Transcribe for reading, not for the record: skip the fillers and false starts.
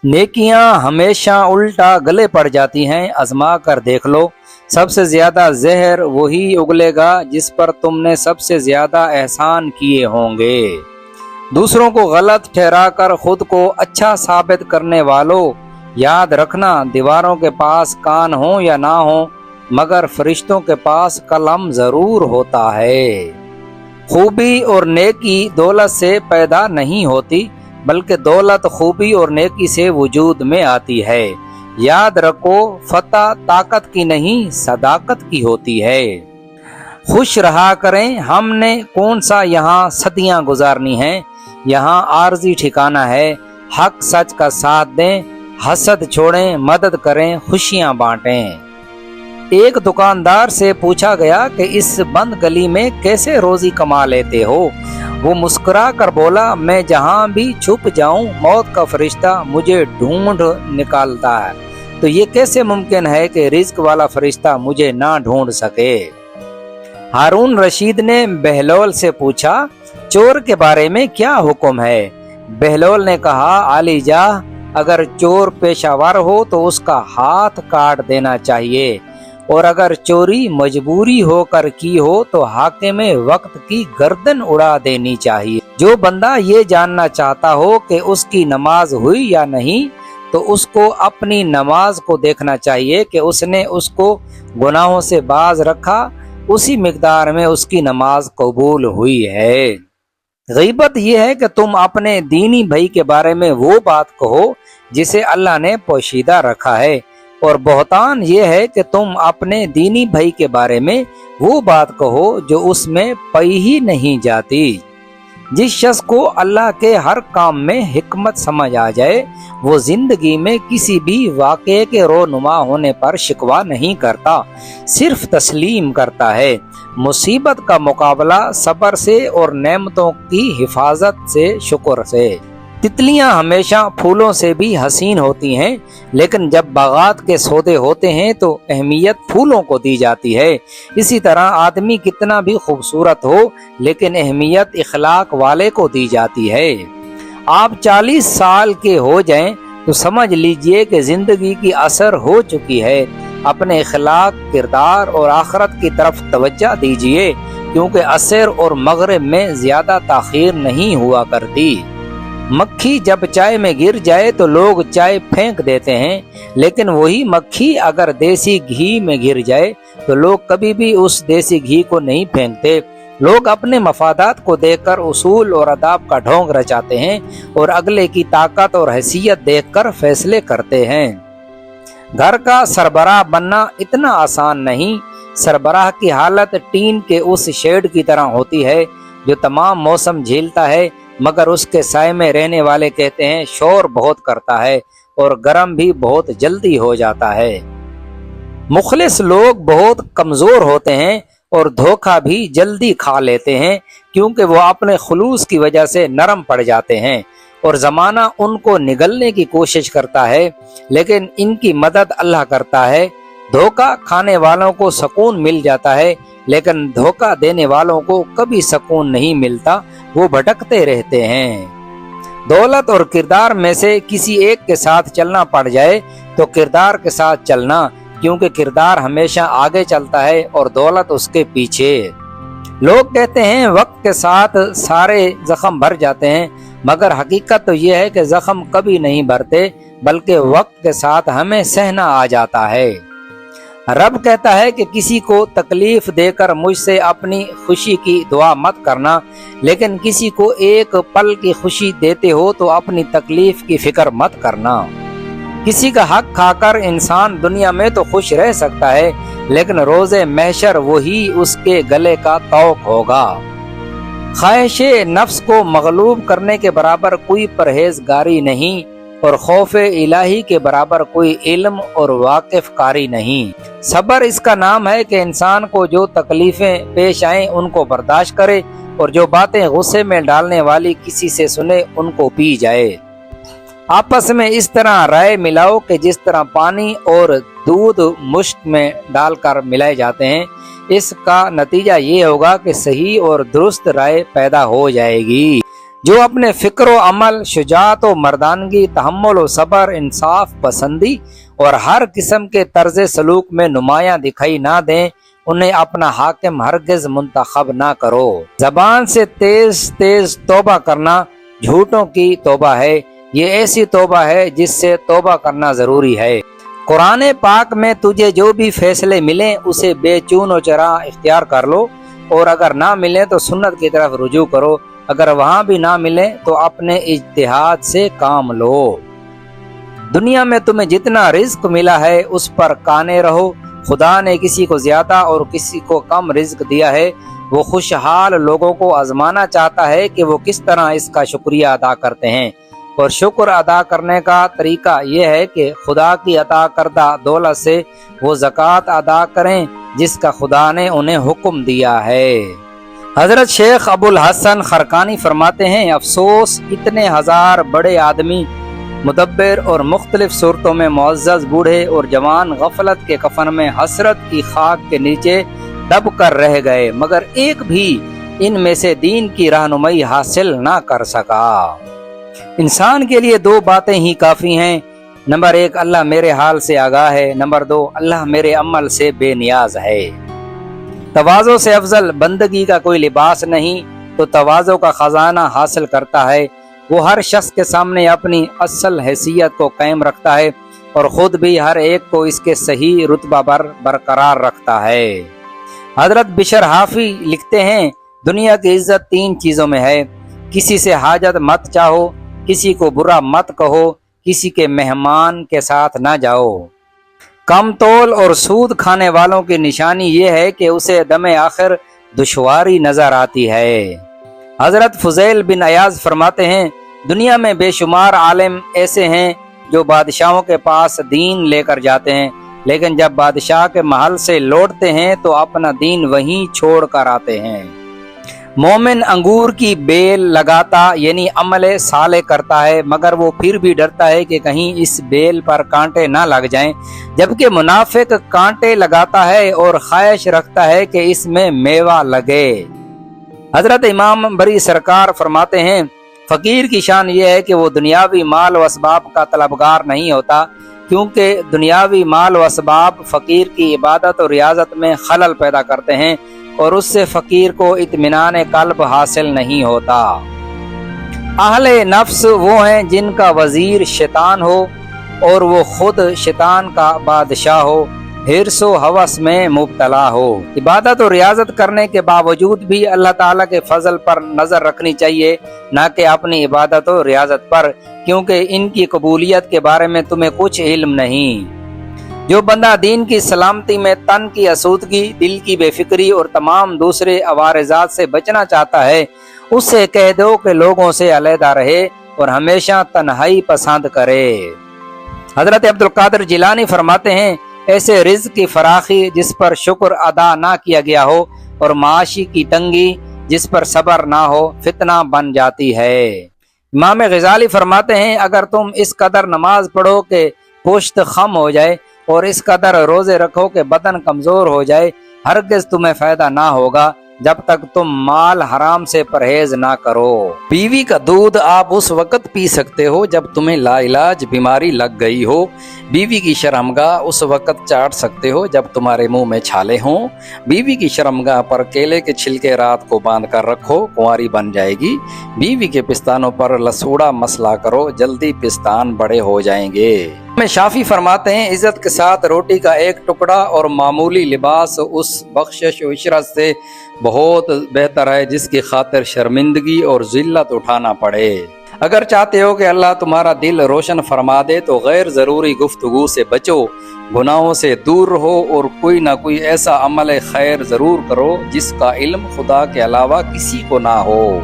نیکیاں ہمیشہ الٹا گلے پڑ جاتی ہیں، آزما کر دیکھ لو۔ سب سے زیادہ زہر وہی اگلے گا جس پر تم نے سب سے زیادہ احسان کیے ہوں گے۔ دوسروں کو غلط ٹھہرا کر خود کو اچھا ثابت کرنے والوں، یاد رکھنا دیواروں کے پاس کان ہوں یا نہ ہوں، مگر فرشتوں کے پاس قلم ضرور ہوتا ہے۔ خوبی اور نیکی دولت سے پیدا نہیں ہوتی، بلکہ دولت خوبی اور نیکی سے وجود میں آتی ہے۔ یاد رکھو، فتح طاقت کی نہیں صداقت کی ہوتی ہے۔ خوش رہا کریں، ہم نے کون سا یہاں صدیاں گزارنی ہیں، یہاں عارضی ٹھکانہ ہے۔ حق سچ کا ساتھ دیں، حسد چھوڑیں، مدد کریں، خوشیاں بانٹیں۔ ایک دکاندار سے پوچھا گیا کہ اس بند گلی میں کیسے روزی کما لیتے ہو؟ وہ مسکرا کر بولا، میں جہاں بھی چھپ جاؤں موت کا فرشتہ مجھے ڈھونڈ نکالتا ہے، تو یہ کیسے ممکن ہے کہ رزق والا فرشتہ مجھے نہ ڈھونڈ سکے؟ ہارون رشید نے بہلول سے پوچھا، چور کے بارے میں کیا حکم ہے؟ بہلول نے کہا، عالی جاہ، اگر چور پیشہ ور ہو تو اس کا ہاتھ کاٹ دینا چاہیے، اور اگر چوری مجبوری ہو کر کی ہو تو حاکم وقت کی گردن اڑا دینی چاہیے۔ جو بندہ یہ جاننا چاہتا ہو کہ اس کی نماز ہوئی یا نہیں، تو اس کو اپنی نماز کو دیکھنا چاہیے کہ اس نے اس کو گناہوں سے باز رکھا، اسی مقدار میں اس کی نماز قبول ہوئی ہے۔ غیبت یہ ہے کہ تم اپنے دینی بھائی کے بارے میں وہ بات کہو جسے اللہ نے پوشیدہ رکھا ہے، اور بہتان یہ ہے کہ تم اپنے دینی بھائی کے بارے میں وہ بات کہو جو اس میں پائی ہی نہیں جاتی۔ جس شخص کو اللہ کے ہر کام میں حکمت سمجھ آ جائے، وہ زندگی میں کسی بھی واقعے کے رونما ہونے پر شکوہ نہیں کرتا، صرف تسلیم کرتا ہے۔ مصیبت کا مقابلہ صبر سے اور نعمتوں کی حفاظت سے، شکر سے۔ تتلیاں ہمیشہ پھولوں سے بھی حسین ہوتی ہیں، لیکن جب باغات کے سودے ہوتے ہیں تو اہمیت پھولوں کو دی جاتی ہے۔ اسی طرح آدمی کتنا بھی خوبصورت ہو، لیکن اہمیت اخلاق والے کو دی جاتی ہے۔ آپ 40 سال کے ہو جائیں تو سمجھ لیجئے کہ زندگی کی اثر ہو چکی ہے۔ اپنے اخلاق، کردار اور آخرت کی طرف توجہ دیجئے، کیونکہ عصر اور مغرب میں زیادہ تاخیر نہیں ہوا کرتی۔ مکھی جب چائے میں گر جائے تو لوگ چائے پھینک دیتے ہیں، لیکن وہی مکھی اگر دیسی گھی میں گر جائے تو لوگ کبھی بھی اس دیسی گھی کو نہیں پھینکتے۔ لوگ اپنے مفادات کو دیکھ کر اصول اور آداب کا ڈھونگ رچاتے ہیں، اور اگلے کی طاقت اور حیثیت دیکھ کر فیصلے کرتے ہیں۔ گھر کا سربراہ بننا اتنا آسان نہیں۔ سربراہ کی حالت ٹین کے اس شیڈ کی طرح ہوتی ہے جو تمام موسم جھیلتا ہے، مگر اس کے سائے میں رہنے والے کہتے ہیں شور بہت کرتا ہے اور گرم بھی بہت جلدی ہو جاتا ہے۔ مخلص لوگ بہت کمزور ہوتے ہیں اور دھوکہ بھی جلدی کھا لیتے ہیں، کیونکہ وہ اپنے خلوص کی وجہ سے نرم پڑ جاتے ہیں، اور زمانہ ان کو نگلنے کی کوشش کرتا ہے، لیکن ان کی مدد اللہ کرتا ہے۔ دھوکہ کھانے والوں کو سکون مل جاتا ہے، لیکن دھوکہ دینے والوں کو کبھی سکون نہیں ملتا، وہ بھٹکتے رہتے ہیں۔ دولت اور کردار میں سے کسی ایک کے ساتھ چلنا پڑ جائے تو کردار کے ساتھ چلنا، کیونکہ کردار ہمیشہ آگے چلتا ہے اور دولت اس کے پیچھے۔ لوگ کہتے ہیں وقت کے ساتھ سارے زخم بھر جاتے ہیں، مگر حقیقت تو یہ ہے کہ زخم کبھی نہیں بھرتے، بلکہ وقت کے ساتھ ہمیں سہنا آ جاتا ہے۔ رب کہتا ہے کہ کسی کو تکلیف دے کر مجھ سے اپنی خوشی کی دعا مت کرنا، لیکن کسی کو ایک پل کی خوشی دیتے ہو تو اپنی تکلیف کی فکر مت کرنا۔ کسی کا حق کھا کر انسان دنیا میں تو خوش رہ سکتا ہے، لیکن روز محشر وہی اس کے گلے کا طوق ہوگا۔ خواہش نفس کو مغلوب کرنے کے برابر کوئی پرہیزگاری نہیں، اور خوف الہی کے برابر کوئی علم اور واقف کاری نہیں۔ صبر اس کا نام ہے کہ انسان کو جو تکلیفیں پیش آئیں ان کو برداشت کرے، اور جو باتیں غصے میں ڈالنے والی کسی سے سنے ان کو پی جائے۔ آپس میں اس طرح رائے ملاؤ کہ جس طرح پانی اور دودھ مشک میں ڈال کر ملائے جاتے ہیں، اس کا نتیجہ یہ ہوگا کہ صحیح اور درست رائے پیدا ہو جائے گی۔ جو اپنے فکر و عمل، شجاعت و مردانگی، تحمل و صبر، انصاف پسندی اور ہر قسم کے طرز سلوک میں نمایاں دکھائی نہ دیں، انہیں اپنا حاکم ہرگز منتخب نہ کرو۔ زبان سے تیز تیز توبہ کرنا جھوٹوں کی توبہ ہے، یہ ایسی توبہ ہے جس سے توبہ کرنا ضروری ہے۔ قرآن پاک میں تجھے جو بھی فیصلے ملیں اسے بے چون و چرا اختیار کر لو، اور اگر نہ ملیں تو سنت کی طرف رجوع کرو، اگر وہاں بھی نہ ملیں تو اپنے اجتہاد سے کام لو۔ دنیا میں تمہیں جتنا رزق ملا ہے اس پر قانے رہو۔ خدا نے کسی کو زیادہ اور کسی کو کم رزق دیا ہے، وہ خوشحال لوگوں کو آزمانا چاہتا ہے کہ وہ کس طرح اس کا شکریہ ادا کرتے ہیں، اور شکر ادا کرنے کا طریقہ یہ ہے کہ خدا کی عطا کردہ دولت سے وہ زکوٰۃ ادا کریں جس کا خدا نے انہیں حکم دیا ہے۔ حضرت شیخ ابو الحسن خرقانی فرماتے ہیں، افسوس اتنے ہزار بڑے آدمی، مدبر اور مختلف صورتوں میں معزز بوڑھے اور جوان غفلت کے کفن میں حسرت کی خاک کے نیچے دب کر رہ گئے، مگر ایک بھی ان میں سے دین کی رہنمائی حاصل نہ کر سکا۔ انسان کے لیے دو باتیں ہی کافی ہیں، نمبر ایک اللہ میرے حال سے آگاہ ہے، نمبر دو اللہ میرے عمل سے بے نیاز ہے۔ تواضع سے افضل بندگی کا کوئی لباس نہیں، تو تواضع کا خزانہ حاصل کرتا ہے، وہ ہر شخص کے سامنے اپنی اصل حیثیت کو قائم رکھتا ہے اور خود بھی ہر ایک کو اس کے صحیح رتبہ پر برقرار رکھتا ہے۔ حضرت بشر حافی لکھتے ہیں، دنیا کی عزت تین چیزوں میں ہے، کسی سے حاجت مت چاہو، کسی کو برا مت کہو، کسی کے مہمان کے ساتھ نہ جاؤ۔ کم تول اور سود کھانے والوں کی نشانی یہ ہے کہ اسے دم آخر دشواری نظر آتی ہے۔ حضرت فضیل بن عیاض فرماتے ہیں، دنیا میں بے شمار عالم ایسے ہیں جو بادشاہوں کے پاس دین لے کر جاتے ہیں، لیکن جب بادشاہ کے محل سے لوٹتے ہیں تو اپنا دین وہیں چھوڑ کر آتے ہیں۔ مومن انگور کی بیل لگاتا یعنی عمل صالح کرتا ہے، مگر وہ پھر بھی ڈرتا ہے کہ کہیں اس بیل پر کانٹے نہ لگ جائیں، جبکہ منافق کانٹے لگاتا ہے اور خواہش رکھتا ہے کہ اس میں میوہ لگے۔ حضرت امام بری سرکار فرماتے ہیں، فقیر کی شان یہ ہے کہ وہ دنیاوی مال و اسباب کا طلبگار نہیں ہوتا، کیونکہ دنیاوی مال و اسباب فقیر کی عبادت اور ریاضت میں خلل پیدا کرتے ہیں، اور اس سے فقیر کو اطمینان قلب حاصل نہیں ہوتا۔ اہل نفس وہ ہیں جن کا وزیر شیطان ہو اور وہ خود شیطان کا بادشاہ ہو، حرص و ہوس میں مبتلا ہو۔ عبادت و ریاضت کرنے کے باوجود بھی اللہ تعالیٰ کے فضل پر نظر رکھنی چاہیے، نہ کہ اپنی عبادت و ریاضت پر، کیونکہ ان کی قبولیت کے بارے میں تمہیں کچھ علم نہیں۔ جو بندہ دین کی سلامتی میں تن کی آسودگی، دل کی بے فکری اور تمام دوسرے عوارضات سے بچنا چاہتا ہے، اس سے کہہ دو کہ لوگوں سے علیحدہ رہے اور ہمیشہ تنہائی پسند کرے۔ حضرت عبد القادر جیلانی فرماتے ہیں، ایسے رزق کی فراخی جس پر شکر ادا نہ کیا گیا ہو اور معاشی کی تنگی جس پر صبر نہ ہو فتنہ بن جاتی ہے۔ امام غزالی فرماتے ہیں، اگر تم اس قدر نماز پڑھو کہ پشت خم ہو جائے اور اس قدر روزے رکھو کہ بدن کمزور ہو جائے، ہرگز تمہیں فائدہ نہ ہوگا جب تک تم مال حرام سے پرہیز نہ کرو۔ بیوی کا دودھ آپ اس وقت پی سکتے ہو جب تمہیں لا علاج بیماری لگ گئی ہو، بیوی کی شرمگاہ اس وقت چاٹ سکتے ہو جب تمہارے منہ میں چھالے ہوں، بیوی کی شرمگاہ پر کیلے کے چھلکے رات کو باندھ کر رکھو، کنواری بن جائے گی، بیوی کے پستانوں پر لسوڑا مسلا کرو، جلدی پستان بڑے ہو جائیں گے۔ میں شافی فرماتے ہیں، عزت کے ساتھ روٹی کا ایک ٹکڑا اور معمولی لباس اس بخشش و عشرت سے بہت بہتر ہے جس کی خاطر شرمندگی اور ذلت اٹھانا پڑے۔ اگر چاہتے ہو کہ اللہ تمہارا دل روشن فرما دے تو غیر ضروری گفتگو سے بچو، گناہوں سے دور رہو اور کوئی نہ کوئی ایسا عمل خیر ضرور کرو جس کا علم خدا کے علاوہ کسی کو نہ ہو۔